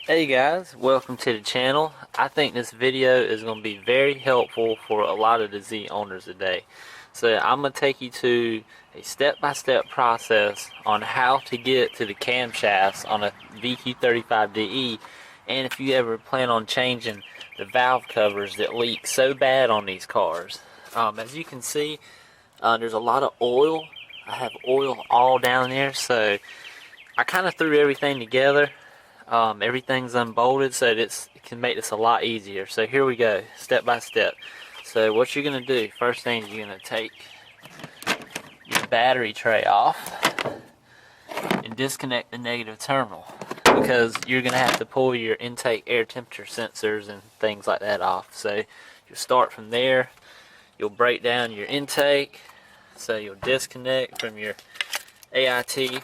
Hey guys, welcome to the channel. I think this video is going to be very helpful for a lot of the Z owners today. So I'm going to take you to a step-by-step process on how to get to the camshafts on a VQ35DE, and if you ever plan on changing the valve covers that leak so bad on these cars. As you can see, there's a lot of oil. I have oil all down there, so I kind of threw everything together. Everything's unbolted, so it can make this a lot easier. So here we go, step by step. So what you're going to do, first thing is you're going to take your battery tray off and disconnect the negative terminal, because you're going to have to pull your intake air temperature sensors and things like that off. So you'll start from there, you'll break down your intake, so you'll disconnect from your AIT,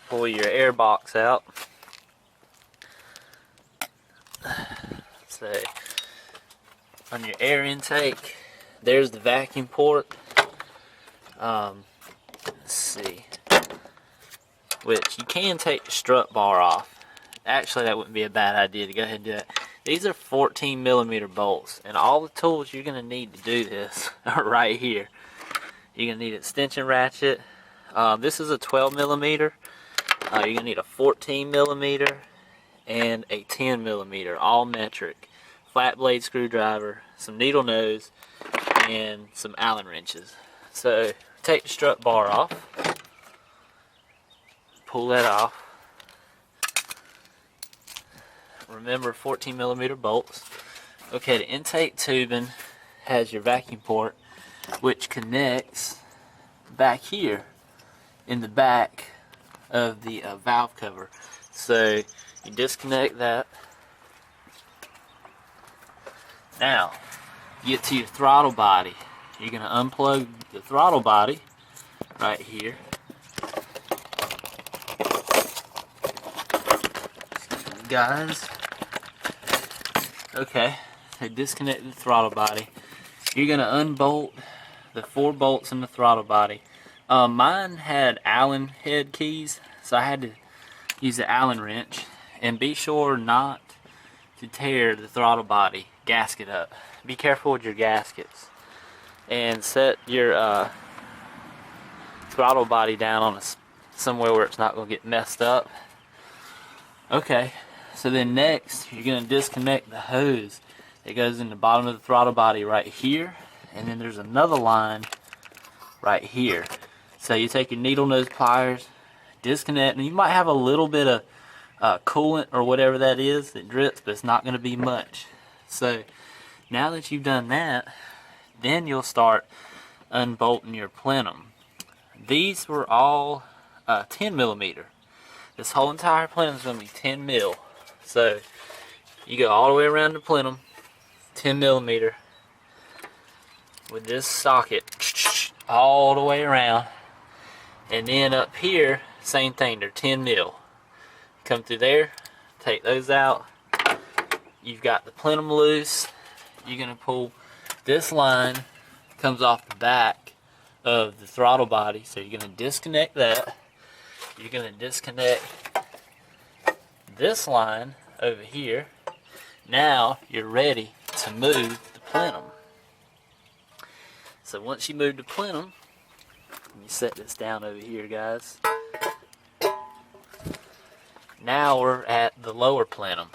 pull your air box out. So on your air intake, there's the vacuum port. Let's see, which you can take the strut bar off. Actually, that wouldn't be a bad idea to go ahead and do that. These are 14mm bolts, and all the tools you're going to need to do this are right here. You're going to need an extension ratchet. This is a 12mm. You're going to need a 14mm and a 10mm, all metric, flat blade screwdriver, some needle nose, and some Allen wrenches. So take the strut bar off, pull that off. Remember, 14mm bolts. Okay, the intake tubing has your vacuum port, which connects back here in the back of the valve cover. So you disconnect that. Now, get to your throttle body. You're going to unplug the throttle body right here. Guys. Okay, so disconnect the throttle body. You're going to unbolt the 4 bolts in the throttle body. Mine had Allen head keys, so I had to use the Allen wrench. And be sure not to tear the throttle body gasket up. Be careful with your gaskets. And set your throttle body down on somewhere where it's not going to get messed up. Okay, so then next you're going to disconnect the hose that goes in the bottom of the throttle body right here. And then there's another line right here. So you take your needle nose pliers, disconnect, and you might have a little bit of coolant or whatever that is that drips, but it's not going to be much. So now that you've done that, then you'll start unbolting your plenum. These were all 10mm. This whole entire plenum is going to be 10mm. So you go all the way around the plenum, 10mm, with this socket all the way around. And then up here, same thing, they're 10mm. Come through there, take those out. You've got the plenum loose. You're going to pull this line, comes off the back of the throttle body, so you're going to disconnect that. You're going to disconnect this line over here. Now you're ready to move the plenum. So once you move the plenum, let me set this down over here, guys. Now we're at the lower plenum,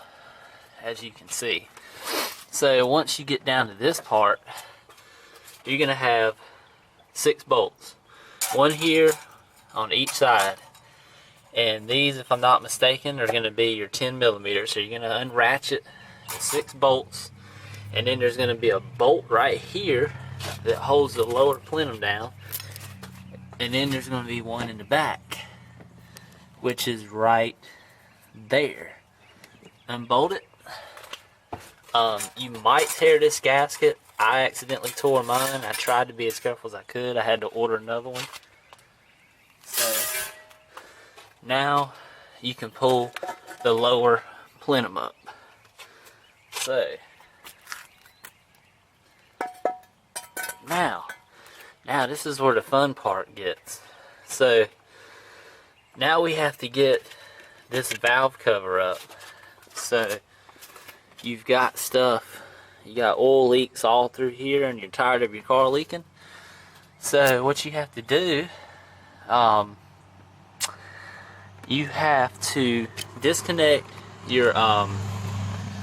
as you can see. So once you get down to this part, you're going to have 6 bolts. One here on each side. And these, if I'm not mistaken, are going to be your 10mm. So you're going to unratchet the 6 bolts. And then there's going to be a bolt right here that holds the lower plenum down. And then there's going to be one in the back, which is right there. Unbolt it. You might tear this gasket. I accidentally tore mine. I tried to be as careful as I could. I had to order another one. So now you can pull the lower plenum up. So now this is where the fun part gets. So now we have to get this valve cover up. So you've got stuff, you got oil leaks all through here, and you're tired of your car leaking. So what you have to do, you have to disconnect your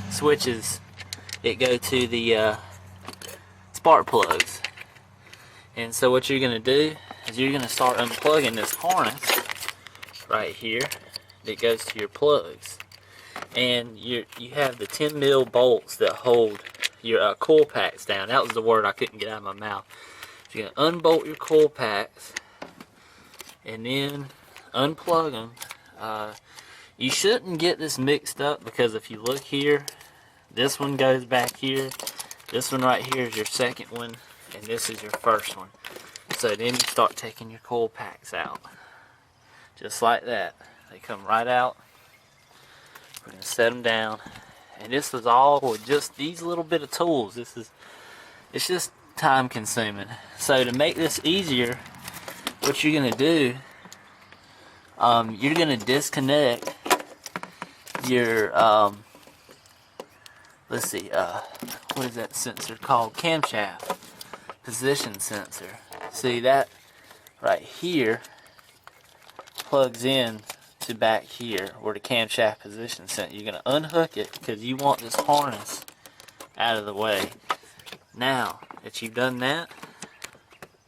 switches that go to the spark plugs. And so what you're going to do is you're going to start unplugging this harness right here that goes to your plugs. And you have the 10 mil bolts that hold your coil packs down. That was the word I couldn't get out of my mouth. So you're going to unbolt your coil packs and then unplug them. You shouldn't get this mixed up, because if you look here, this one goes back here, this one right here is your second one, and this is your first one. So then you start taking your coil packs out, just like that. They come right out. We're going to set them down, and this is all with just these little bit of tools. It's just time consuming. So to make this easier, what you're going to do, you're going to disconnect your let's see, what is that sensor called? Camshaft position sensor. See, that right here plugs in to back here where the camshaft position sensor. You're going to unhook it because you want this harness out of the way. Now that you've done that,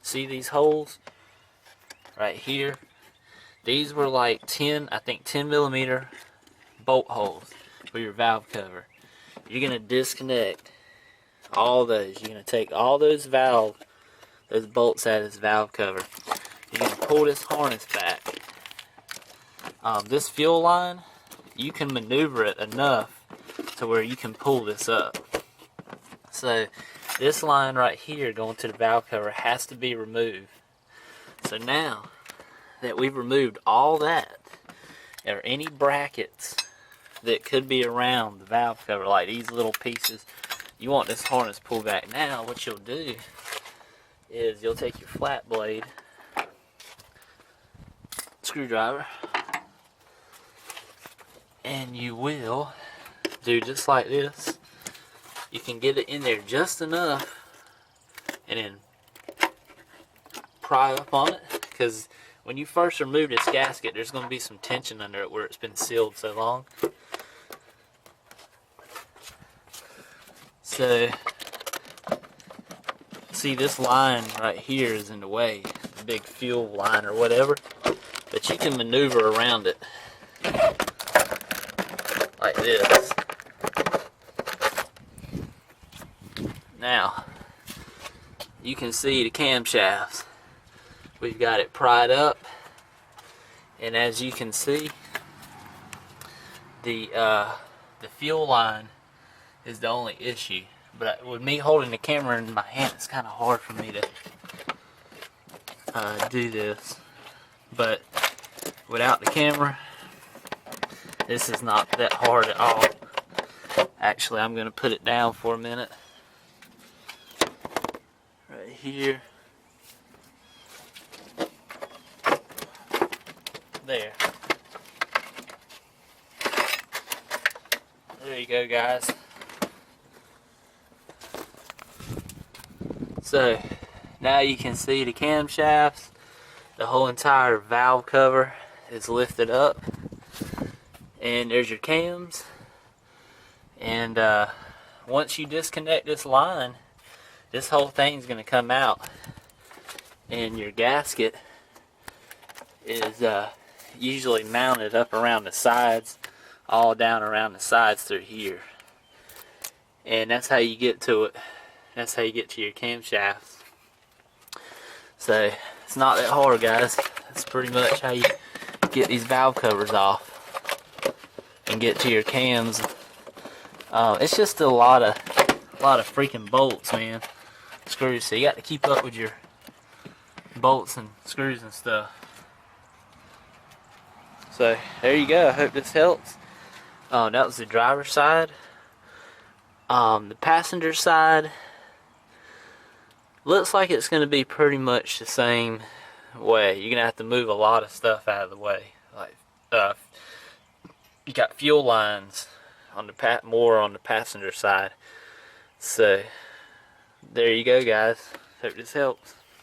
see these holes right here? These were like 10 millimeter bolt holes for your valve cover. You're going to disconnect all those. You're going to take all those bolts out of this valve cover. You're going to pull this harness back. This fuel line, you can maneuver it enough to where you can pull this up. So this line right here going to the valve cover has to be removed. So now that we've removed all that, or any brackets that could be around the valve cover, like these little pieces, you want this harness pulled back. Now what you'll do is you'll take your flat blade screwdriver, and you will do just like this. You can get it in there just enough and then pry up on it, because when you first remove this gasket, there's going to be some tension under it where it's been sealed so long. So, see, this line right here is in the way, the big fuel line or whatever, but you can maneuver around it like this. Now, you can see the camshafts. We've got it pried up, and as you can see, the fuel line is the only issue. But with me holding the camera in my hand, it's kind of hard for me to do this. But without the camera, this is not that hard at all. Actually, I'm going to put it down for a minute. Right here. There. There you go, guys. So now you can see the camshafts. The whole entire valve cover is lifted up, and there's your cams. And once you disconnect this line, this whole thing's going to come out, and your gasket is usually mounted up around the sides, all down around the sides through here. And that's how you get to it. That's how you get to your camshafts. So it's not that hard, guys. That's pretty much how you get these valve covers off and get to your cams. It's just a lot of freaking bolts, man. Screws. So you got to keep up with your bolts and screws and stuff. So there you go. I hope this helps. That was the driver's side. The passenger side looks like it's going to be pretty much the same way. You're going to have to move a lot of stuff out of the way. Like you got fuel lines on the more on the passenger side. So there you go, guys. Hope this helps.